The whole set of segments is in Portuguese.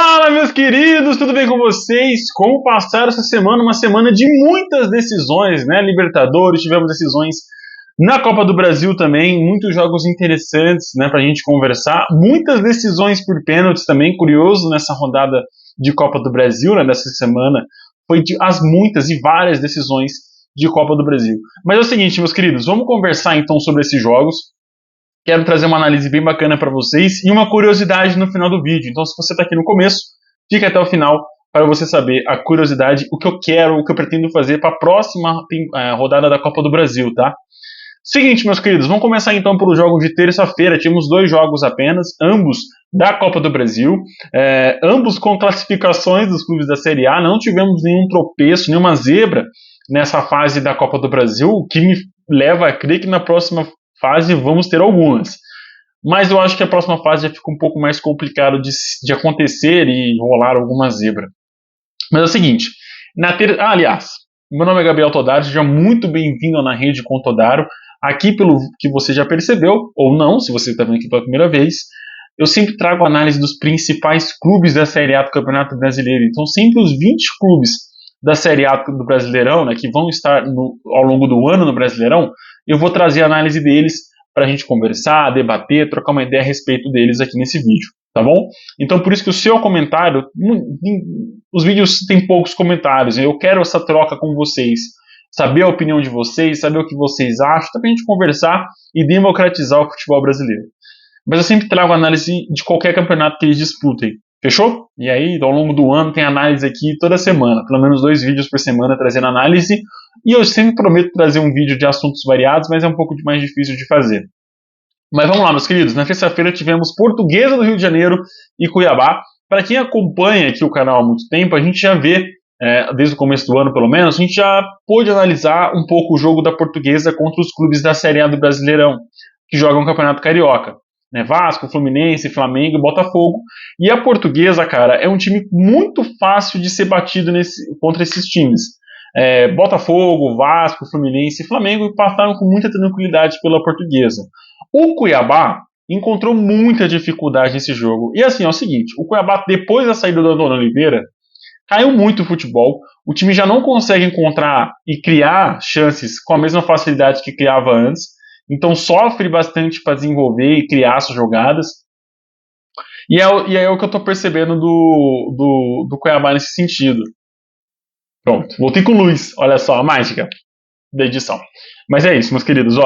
Fala, meus queridos, tudo bem com vocês? Como passaram essa semana? Uma semana de muitas decisões, né? Libertadores, tivemos decisões na Copa do Brasil também, muitos jogos interessantes, né, pra gente conversar. Muitas decisões por pênaltis também, curioso nessa rodada de Copa do Brasil, né, dessa semana, foi as muitas e várias decisões de Copa do Brasil. Mas é o seguinte, meus queridos, vamos conversar então sobre esses jogos. Quero trazer uma análise bem bacana para vocês e uma curiosidade no final do vídeo. Então, se você está aqui no começo, fica até o final para você saber a curiosidade, o que eu quero, o que eu pretendo fazer para a próxima rodada da Copa do Brasil, tá? Seguinte, meus queridos, vamos começar então pelo jogo de terça-feira. Tivemos 2 jogos apenas, ambos da Copa do Brasil, ambos com classificações dos clubes da Série A. Não tivemos nenhum tropeço, nenhuma zebra nessa fase da Copa do Brasil, o que me leva a crer que na próxima fase vamos ter algumas. Mas eu acho que a próxima fase já fica um pouco mais complicado de acontecer e rolar alguma zebra. Mas é o seguinte, aliás, meu nome é Gabriel Todaro, seja muito bem-vindo na Rede com Todaro. Aqui, pelo que você já percebeu, ou não, se você está vendo aqui pela primeira vez, eu sempre trago análise dos principais clubes da Série A do Campeonato Brasileiro. Então, sempre os 20 clubes da Série A do Brasileirão, né, que vão estar ao longo do ano no Brasileirão, eu vou trazer a análise deles para a gente conversar, debater, trocar uma ideia a respeito deles aqui nesse vídeo, tá bom? Então, por isso que o seu comentário, os vídeos têm poucos comentários, eu quero essa troca com vocês, saber a opinião de vocês, saber o que vocês acham, para a gente conversar e democratizar o futebol brasileiro. Mas eu sempre trago análise de qualquer campeonato que eles disputem, fechou? E aí, ao longo do ano, tem análise aqui toda semana, pelo menos 2 vídeos por semana trazendo análise, e eu sempre prometo trazer um vídeo de assuntos variados, mas é um pouco mais difícil de fazer. Mas vamos lá, meus queridos, na terça-feira tivemos Portuguesa do Rio de Janeiro e Cuiabá. Para quem acompanha aqui o canal há muito tempo, a gente já vê, desde o começo do ano pelo menos, a gente já pôde analisar um pouco o jogo da Portuguesa contra os clubes da Série A do Brasileirão, que jogam o Campeonato Carioca. Vasco, Fluminense, Flamengo e Botafogo. E a Portuguesa, cara, é um time muito fácil de ser batido contra esses times. Botafogo, Vasco, Fluminense e Flamengo passaram com muita tranquilidade pela Portuguesa. O Cuiabá encontrou muita dificuldade nesse jogo. E assim, é o seguinte, o Cuiabá, depois da saída do Antônio Oliveira, caiu muito o futebol. O time já não consegue encontrar e criar chances com a mesma facilidade que criava antes. Então sofre bastante para desenvolver e criar suas jogadas. E é o que eu estou percebendo do Cuiabá nesse sentido. Pronto, voltei com luz. Olha só, a mágica da edição. Mas é isso, meus queridos. O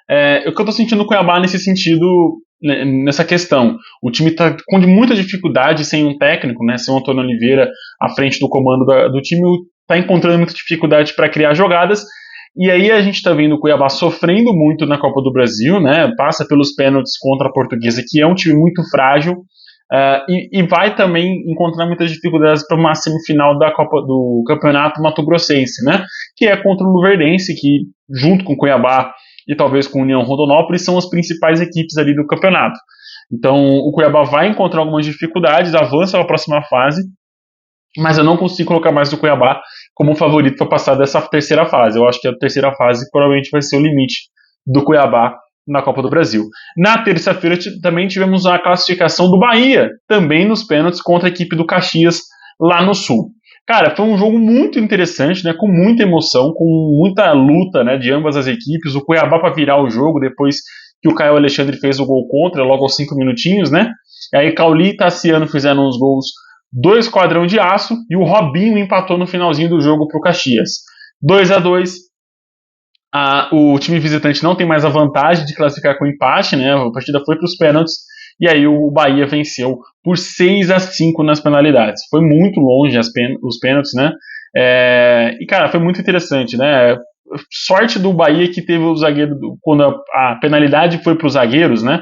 que eu estou sentindo do Cuiabá nesse sentido, nessa questão. O time está com muita dificuldade sem um técnico, né, sem o Antônio Oliveira à frente do comando do time. Está encontrando muita dificuldade para criar jogadas. E aí a gente está vendo o Cuiabá sofrendo muito na Copa do Brasil, né? Passa pelos pênaltis contra a Portuguesa, que é um time muito frágil, e vai também encontrar muitas dificuldades para uma semifinal da Copa do Campeonato Mato Grossense, né? Que é contra o Luverdense, que junto com o Cuiabá e talvez com a União Rondonópolis são as principais equipes ali do campeonato. Então o Cuiabá vai encontrar algumas dificuldades, avança para a próxima fase, mas eu não consigo colocar mais o Cuiabá como favorito para passar dessa terceira fase. Eu acho que a terceira fase provavelmente vai ser o limite do Cuiabá na Copa do Brasil. Na terça-feira também tivemos a classificação do Bahia, também nos pênaltis contra a equipe do Caxias lá no Sul. Cara, foi um jogo muito interessante, né, com muita emoção, com muita luta, né, de ambas as equipes. O Cuiabá para virar o jogo depois que o Caio Alexandre fez o gol contra, logo aos 5 minutinhos, né? E aí Cauli e Tassiano fizeram os gols do Esquadrão de Aço e o Robinho empatou no finalzinho do jogo para o Caxias. 2-2. O time visitante não tem mais a vantagem de classificar com empate, né? A partida foi para os pênaltis e aí o Bahia venceu por 6-5 nas penalidades. Foi muito longe os pênaltis, né? E cara, foi muito interessante, né? Sorte do Bahia que teve o zagueiro, quando a penalidade foi para os zagueiros, né?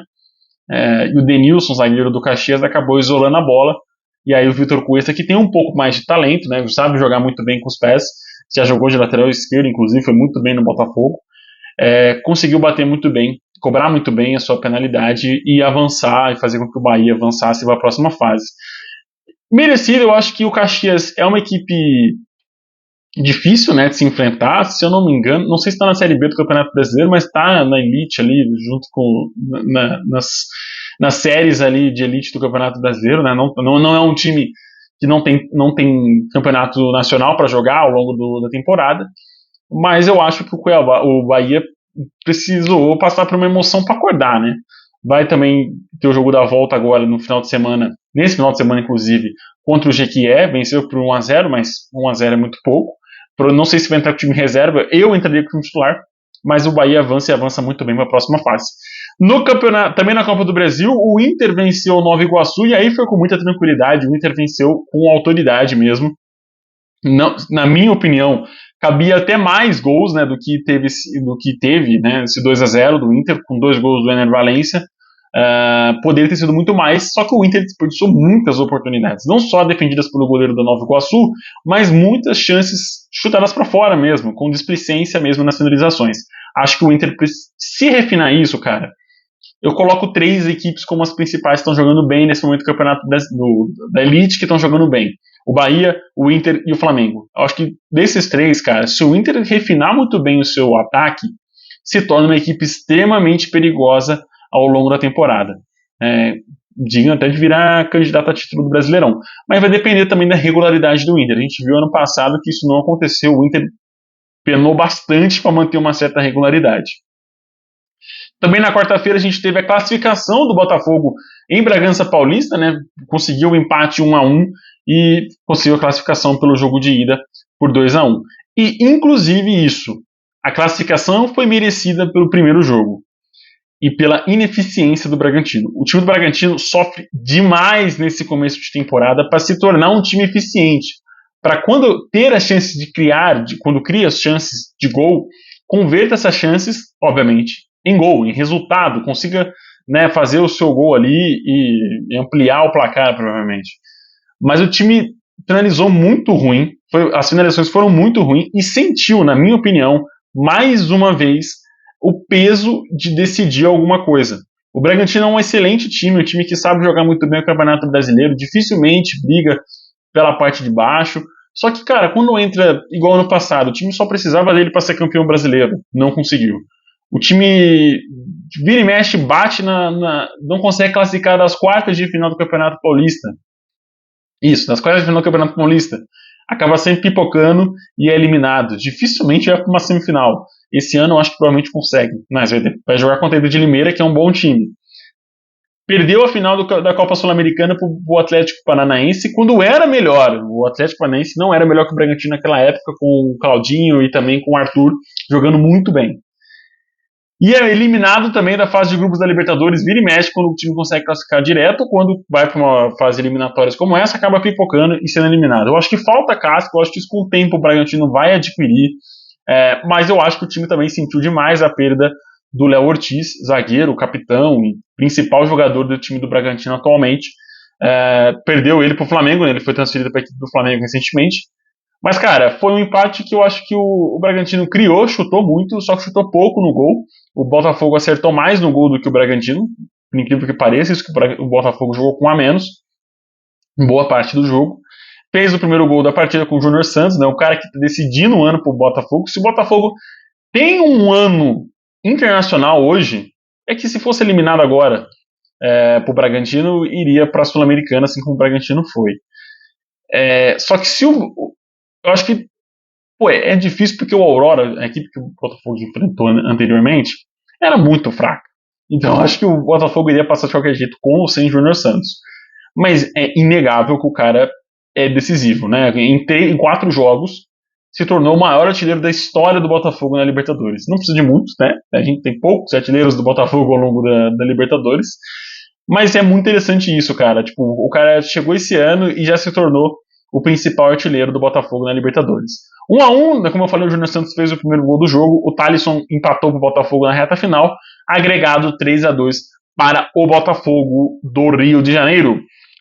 E o Denilson, zagueiro do Caxias, acabou isolando a bola. E aí o Vitor Cuesta, que tem um pouco mais de talento, né, sabe jogar muito bem com os pés, já jogou de lateral esquerdo, inclusive foi muito bem no Botafogo, conseguiu bater muito bem, cobrar muito bem a sua penalidade e avançar, e fazer com que o Bahia avançasse para a próxima fase. Merecido, eu acho que o Caxias é uma equipe difícil, né, de se enfrentar, se eu não me engano, não sei se está na Série B do Campeonato Brasileiro, mas está na elite ali, junto com nas séries ali de elite do Campeonato Brasileiro, né? Não é um time que não tem campeonato nacional para jogar ao longo da temporada, mas eu acho que o Bahia precisou passar por uma emoção para acordar, né? Vai também ter o jogo da volta agora no final de semana, nesse final de semana inclusive, contra o Jequié, venceu por 1-0, mas 1-0 é muito pouco. Não sei se vai entrar com o time reserva, eu entraria com o time titular, mas o Bahia avança e avança muito bem para a próxima fase. No campeonato, também na Copa do Brasil, o Inter venceu o Nova Iguaçu e aí foi com muita tranquilidade, o Inter venceu com autoridade mesmo. Não, na minha opinião, cabia até mais gols, né, do que teve, né, esse 2-0 do Inter, com 2 gols do Ener Valencia. Poderia ter sido muito mais, só que o Inter desperdiçou muitas oportunidades, não só defendidas pelo goleiro da Nova Iguaçu, mas muitas chances chutadas para fora mesmo, com displicência mesmo nas finalizações. Acho que o Inter, se refinar isso, cara, eu coloco 3 equipes como as principais que estão jogando bem nesse momento do campeonato da Elite, que estão jogando bem. O Bahia, o Inter e o Flamengo. Eu acho que desses 3, cara, se o Inter refinar muito bem o seu ataque, se torna uma equipe extremamente perigosa ao longo da temporada. Digno até de virar candidato a título do Brasileirão. Mas vai depender também da regularidade do Inter. A gente viu ano passado que isso não aconteceu. O Inter penou bastante para manter uma certa regularidade. Também na quarta-feira a gente teve a classificação do Botafogo em Bragança Paulista, né? Conseguiu o empate 1-1 e conseguiu a classificação pelo jogo de ida por 2-1. E, inclusive, a classificação foi merecida pelo primeiro jogo e pela ineficiência do Bragantino. O time do Bragantino sofre demais nesse começo de temporada para se tornar um time eficiente. Para quando ter a chance de criar, quando cria as chances de gol, converta essas chances, obviamente, em gol, em resultado, consiga, né, fazer o seu gol ali e ampliar o placar, provavelmente. Mas o time finalizou muito ruim, as finalizações foram muito ruins e sentiu, na minha opinião, mais uma vez, o peso de decidir alguma coisa. O Bragantino é um excelente time, um time que sabe jogar muito bem o Campeonato Brasileiro, dificilmente briga pela parte de baixo. Só que, cara, quando entra, igual ano passado, o time só precisava dele para ser campeão brasileiro, não conseguiu. O time vira e mexe, bate não consegue classificar das quartas de final do Campeonato Paulista. Isso, das quartas de final do Campeonato Paulista. Acaba sempre pipocando e é eliminado. Dificilmente vai para uma semifinal. Esse ano eu acho que provavelmente consegue. Mas vai jogar contra o de Limeira, que é um bom time. Perdeu a final da Copa Sul-Americana para o Atlético Paranaense quando era melhor. O Atlético Paranaense não era melhor que o Bragantino naquela época, com o Claudinho e também com o Arthur jogando muito bem. E é eliminado também da fase de grupos da Libertadores, vira e mexe quando o time consegue classificar direto, quando vai para uma fase eliminatórias como essa, acaba pipocando e sendo eliminado. Eu acho que falta casca, eu acho que isso com o tempo o Bragantino vai adquirir, mas eu acho que o time também sentiu demais a perda do Léo Ortiz, zagueiro, capitão e principal jogador do time do Bragantino atualmente. Perdeu ele para o Flamengo, né? Ele foi transferido para a equipe do Flamengo recentemente. Mas, cara, foi um empate que eu acho que o Bragantino criou, chutou muito, só que chutou pouco no gol. O Botafogo acertou mais no gol do que o Bragantino, por incrível que pareça, isso que o Botafogo jogou com a menos, em boa parte do jogo. Fez o primeiro gol da partida com o Júnior Santos, né, o cara que está decidindo o ano para o Botafogo. Se o Botafogo tem um ano internacional hoje, é que se fosse eliminado agora para o Bragantino, iria para a Sul-Americana, assim como o Bragantino foi. Só que eu acho que é difícil porque o Aurora, a equipe que o Botafogo enfrentou anteriormente, era muito fraca. Então eu acho que o Botafogo iria passar de qualquer jeito com ou sem Júnior Santos. Mas é inegável que o cara é decisivo, né? Em 4 jogos, se tornou o maior artilheiro da história do Botafogo na Libertadores. Não precisa de muitos, né? A gente tem poucos artilheiros do Botafogo ao longo da Libertadores. Mas é muito interessante isso, cara. Tipo, o cara chegou esse ano e já se tornou o principal artilheiro do Botafogo na Libertadores. 1-1, como eu falei, o Júnior Santos fez o primeiro gol do jogo, o Thalisson empatou para o Botafogo na reta final, agregado 3-2 para o Botafogo do Rio de Janeiro.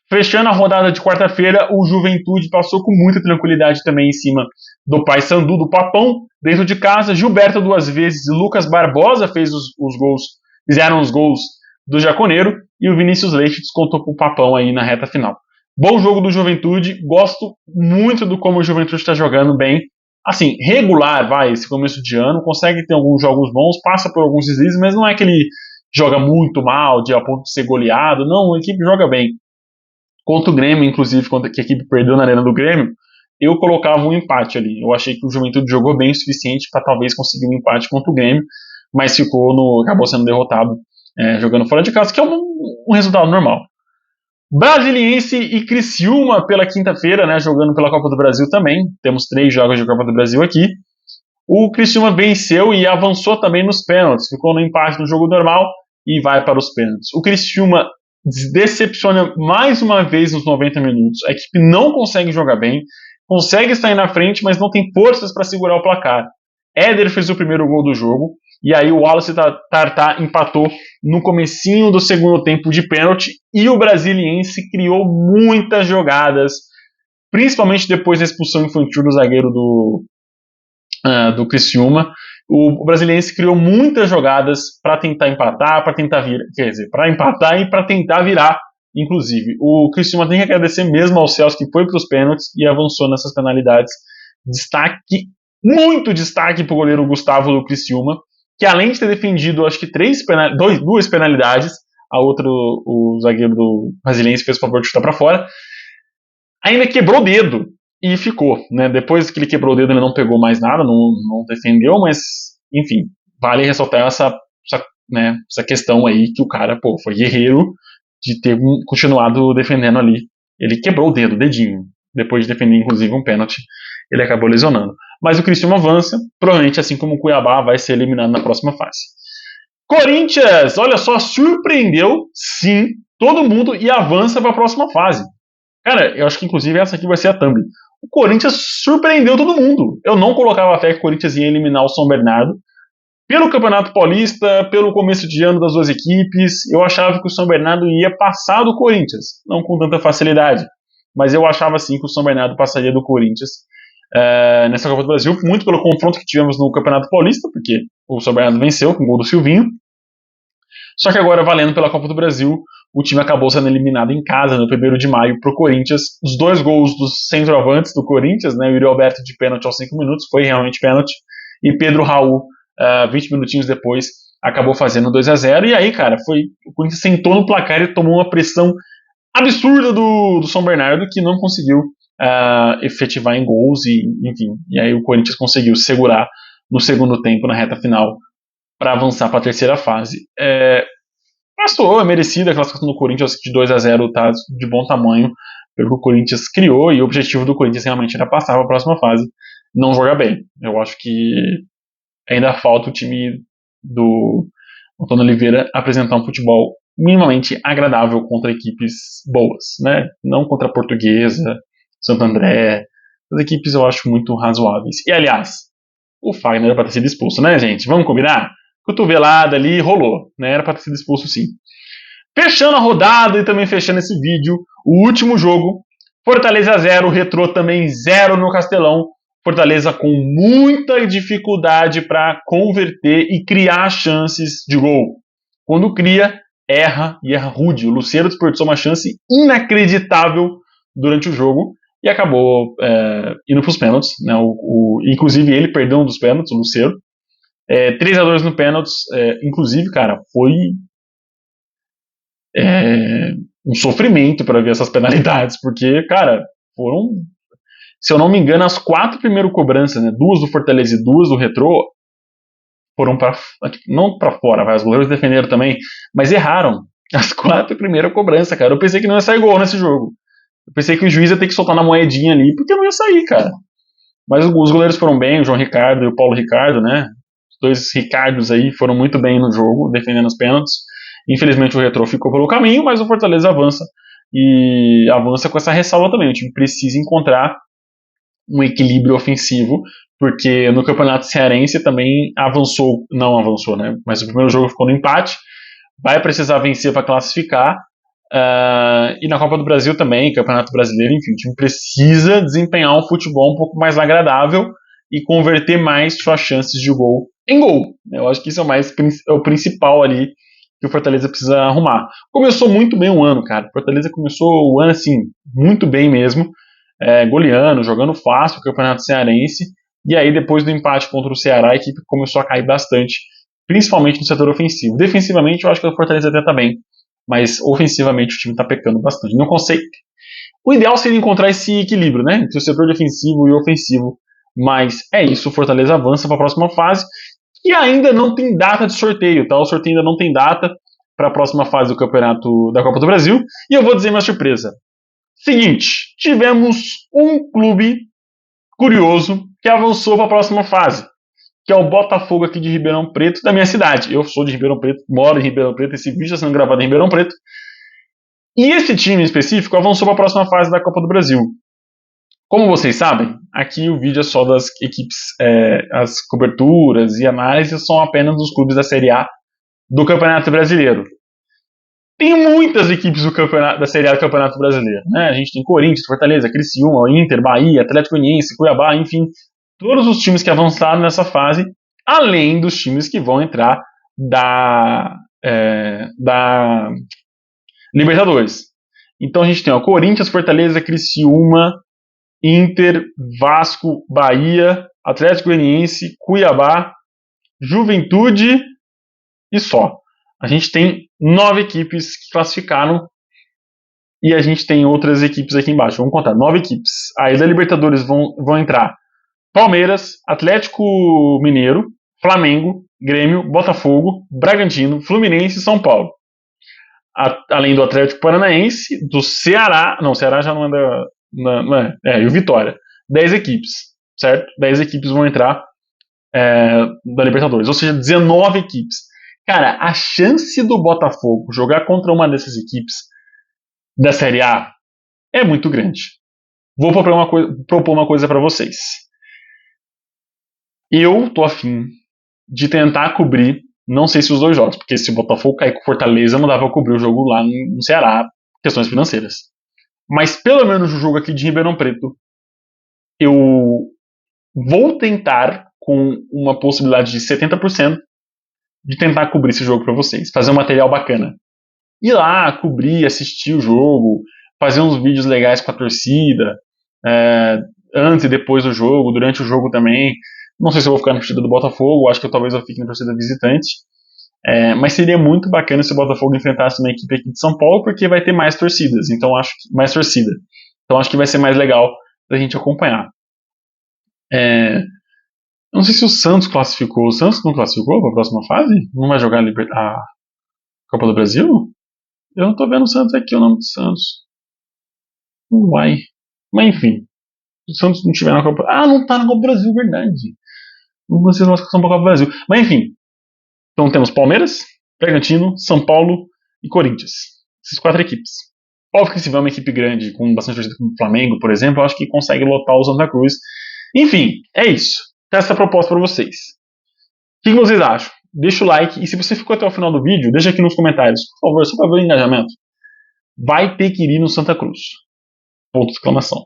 Fechando a rodada de quarta-feira, o Juventude passou com muita tranquilidade também em cima do Paysandu, do Papão, dentro de casa. Gilberto 2 vezes e Lucas Barbosa fizeram os gols do Jaconeiro, e o Vinícius Leite descontou para o Papão aí na reta final. Bom jogo do Juventude, gosto muito do como o Juventude está jogando bem. Assim, regular, esse começo de ano, consegue ter alguns jogos bons, passa por alguns deslizes, mas não é aquele joga muito mal, a ponto de ser goleado. Não, a equipe joga bem. Contra o Grêmio, inclusive, quando a equipe perdeu na Arena do Grêmio, eu colocava um empate ali. Eu achei que o Juventude jogou bem o suficiente para talvez conseguir um empate contra o Grêmio, mas acabou sendo derrotado jogando fora de casa, que é um resultado normal. Brasiliense e Criciúma pela quinta-feira, né, jogando pela Copa do Brasil também. Temos 3 jogos de Copa do Brasil aqui. O Criciúma venceu e avançou também nos pênaltis. Ficou no empate no jogo normal e vai para os pênaltis. O Criciúma decepciona mais uma vez nos 90 minutos. A equipe não consegue jogar bem, consegue sair na frente, mas não tem forças para segurar o placar. Éder fez o primeiro gol do jogo, e aí o Wallace Tartar empatou no comecinho do segundo tempo de pênalti, e o Brasiliense criou muitas jogadas, principalmente depois da expulsão infantil do zagueiro do Criciúma. O Brasiliense criou muitas jogadas para tentar empatar, para empatar e para tentar virar, inclusive. O Criciúma tem que agradecer mesmo ao Celso, que foi para os pênaltis e avançou nessas penalidades. Muito destaque para o goleiro Gustavo do Criciúma, que além de ter defendido, acho que 2 penalidades, a outra, o zagueiro do Brasiliense fez o favor de chutar para fora, ainda quebrou o dedo e ficou, né? Depois que ele quebrou o dedo, ele não pegou mais nada, não defendeu, mas, enfim, vale ressaltar essa questão aí que o cara, foi guerreiro de ter continuado defendendo ali. Ele quebrou o dedo, o dedinho, depois de defender, inclusive, um pênalti, ele acabou lesionando. Mas o Criciúma avança, provavelmente, assim como o Cuiabá, vai ser eliminado na próxima fase. Corinthians, olha só, surpreendeu, sim, todo mundo e avança para a próxima fase. Cara, eu acho que inclusive essa aqui vai ser a thumb. O Corinthians surpreendeu todo mundo. Eu não colocava fé que o Corinthians ia eliminar o São Bernardo. Pelo Campeonato Paulista, pelo começo de ano das duas equipes, eu achava que o São Bernardo ia passar do Corinthians. Não com tanta facilidade, mas eu achava sim que o São Bernardo passaria do Corinthians nessa Copa do Brasil, muito pelo confronto que tivemos no Campeonato Paulista, porque o São Bernardo venceu com o gol do Silvinho. Só que agora, valendo pela Copa do Brasil, o time acabou sendo eliminado em casa no 1º de maio para o Corinthians. Os 2 gols dos centroavantes do Corinthians, né, o Yuri Alberto de pênalti aos 5 minutos, foi realmente pênalti, e Pedro Raul, 20 minutinhos depois, acabou fazendo 2-0. E aí, cara, o Corinthians sentou no placar e tomou uma pressão absurda do São Bernardo, que não conseguiu efetivar em gols, e aí o Corinthians conseguiu segurar no segundo tempo, na reta final, para avançar para a terceira fase. Passou, é merecida a classificação do Corinthians, de 2-0 tá de bom tamanho, pelo que o Corinthians criou, e o objetivo do Corinthians realmente era passar para a próxima fase, não jogar bem. Eu acho que ainda falta o time do Antônio Oliveira apresentar um futebol minimamente agradável contra equipes boas, né? Não contra a Portuguesa, Santo André, as equipes eu acho muito razoáveis. E aliás, o Fagner era para ter sido expulso, né, gente? Vamos combinar? Cotovelada ali, rolou, né? Era para ter sido expulso sim. Fechando a rodada e também fechando esse vídeo, o último jogo, Fortaleza 0, Retrô também 0 no Castelão. Fortaleza com muita dificuldade para converter e criar chances de gol. Quando cria, erra e erra rude. O Lucero desperdiçou uma chance inacreditável durante o jogo e acabou indo para os pênaltis, né? Inclusive ele perdeu um dos pênaltis, o Lucero. 3-2 no pênaltis, inclusive, cara, foi um sofrimento para ver essas penalidades, porque, cara, foram, se eu não me engano, as 4 primeiras cobranças, né, 2 do Fortaleza e 2 do Retrô, foram não para fora, os goleiros defenderam também, mas erraram as 4 primeiras cobranças, cara. Eu pensei que não ia sair gol nesse jogo. Eu pensei que o juiz ia ter que soltar na moedinha ali, porque não ia sair, cara. Mas os goleiros foram bem, o João Ricardo e o Paulo Ricardo, né? Os 2 Ricardos aí foram muito bem no jogo, defendendo os pênaltis. Infelizmente o Retrô ficou pelo caminho, mas o Fortaleza avança. E avança com essa ressalva também. O time precisa encontrar um equilíbrio ofensivo, porque no Campeonato Cearense também não avançou, né? Mas o primeiro jogo ficou no empate, vai precisar vencer para classificar, e na Copa do Brasil também, Campeonato Brasileiro, enfim, o time precisa desempenhar um futebol um pouco mais agradável e converter mais suas chances de gol em gol. Eu acho que isso é o principal ali que o Fortaleza precisa arrumar. Começou muito bem o ano, cara. O Fortaleza começou o ano, assim, muito bem mesmo, goleando, jogando fácil o Campeonato Cearense, e aí depois do empate contra o Ceará, a equipe começou a cair bastante, principalmente no setor ofensivo. Defensivamente, eu acho que o Fortaleza até tá bem, mas ofensivamente o time tá pecando bastante. Não consegue. O ideal seria encontrar esse equilíbrio, né, entre o setor defensivo e ofensivo, mas é isso, o Fortaleza avança para a próxima fase, que ainda não tem data de sorteio, tá? O sorteio ainda não tem data para a próxima fase do campeonato da Copa do Brasil, e eu vou dizer minha surpresa. Seguinte, tivemos um clube curioso que avançou para a próxima fase, que é o Botafogo aqui de Ribeirão Preto, da minha cidade. Eu sou de Ribeirão Preto, moro em Ribeirão Preto, esse vídeo está sendo gravado em Ribeirão Preto. E esse time em específico avançou para a próxima fase da Copa do Brasil. Como vocês sabem, aqui o vídeo é só das equipes, as coberturas e análises são apenas dos clubes da Série A do Campeonato Brasileiro. Tem muitas equipes da Série A do Campeonato Brasileiro, né? A gente tem Corinthians, Fortaleza, Criciúma, Inter, Bahia, Atlético Goianiense, Cuiabá, enfim, todos os times que avançaram nessa fase, além dos times que vão entrar da Libertadores. Então a gente tem Corinthians, Fortaleza, Criciúma, Inter, Vasco, Bahia, Atlético Goianiense, Cuiabá, Juventude e só. A gente tem 9 equipes que classificaram e a gente tem outras equipes aqui embaixo. Vamos contar, 9 equipes. Aí da Libertadores vão entrar Palmeiras, Atlético Mineiro, Flamengo, Grêmio, Botafogo, Bragantino, Fluminense e São Paulo. Além do Atlético Paranaense, do Ceará. Não, Ceará já não anda. Não é, e o Vitória. 10 equipes, certo? 10 equipes vão entrar da Libertadores, ou seja, 19 equipes. Cara, a chance do Botafogo jogar contra uma dessas equipes da Série A é muito grande. Vou propor uma coisa para vocês. Eu tô afim de tentar cobrir, não sei se os 2 jogos, porque se o Botafogo cair com Fortaleza, não dá pra cobrir o jogo lá no Ceará, questões financeiras. Mas pelo menos o jogo aqui de Ribeirão Preto, eu vou tentar, com uma possibilidade de 70%, de tentar cobrir esse jogo para vocês, fazer um material bacana. Ir lá, cobrir, assistir o jogo, fazer uns vídeos legais com a torcida, antes e depois do jogo, durante o jogo também. Não sei se eu vou ficar na torcida do Botafogo, acho que talvez eu fique na torcida visitante. Mas seria muito bacana se o Botafogo enfrentasse uma equipe aqui de São Paulo, porque vai ter mais torcidas, então acho que vai ser mais legal da gente acompanhar. Não sei se o Santos classificou. O Santos não classificou para a próxima fase? Não vai jogar a Copa do Brasil? Eu não tô vendo o Santos aqui, o nome do Santos. Não vai. Mas enfim. Se o Santos não tiver na Copa. Não tá na Copa do Brasil, verdade. Não vai ser classificação para a Copa do Brasil. Mas enfim. Então temos Palmeiras, Bragantino, São Paulo e Corinthians. Essas 4 equipes. Óbvio que se tiver uma equipe grande, com bastante torcida como o Flamengo, por exemplo, eu acho que consegue lotar o Santa Cruz. Enfim, é isso. Essa é a proposta para vocês. O que vocês acham? Deixa o like e se você ficou até o final do vídeo, deixa aqui nos comentários, por favor, só para ver o engajamento. Vai ter que ir no Santa Cruz. Ponto de exclamação.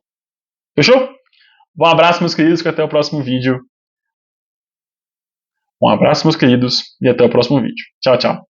Fechou? Um abraço, meus queridos, e até o próximo vídeo. Um abraço, meus queridos, e até o próximo vídeo. Tchau, tchau.